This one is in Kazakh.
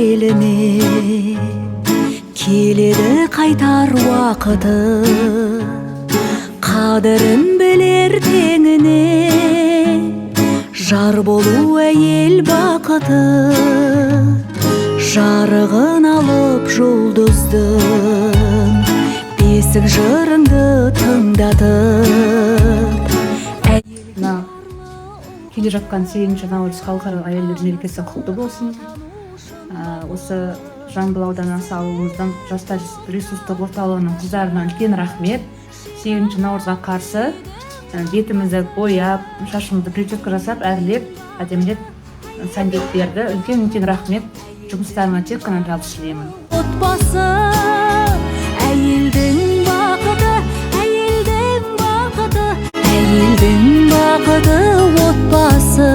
еліне, келеді қайтар уақыты, қадірін білер теңіне. Жар болу әйел бақыты, жарығын алып жұлдыздың, бесік жырыңды тыңдатып. Келе жатқан 8-ші наурыз халықаралық әйелдер мерекесі құтты болсын. Осы Жамбыл ауданы Аса ауылымыздың жастар ресурстық орталығының қыздарына үлкен рахмет. 8-ші наурызға қарсы бетімізді бояп, шашымызды прическа жасап, әрлеп, әдемілеп сәндеп берді. Үлкен рахмет. Жұмыстарына тек қана табыс тілеймін. Отбасы әйелдің бақыты, әйелдің бақыты, әйелдің бақыты отбасы.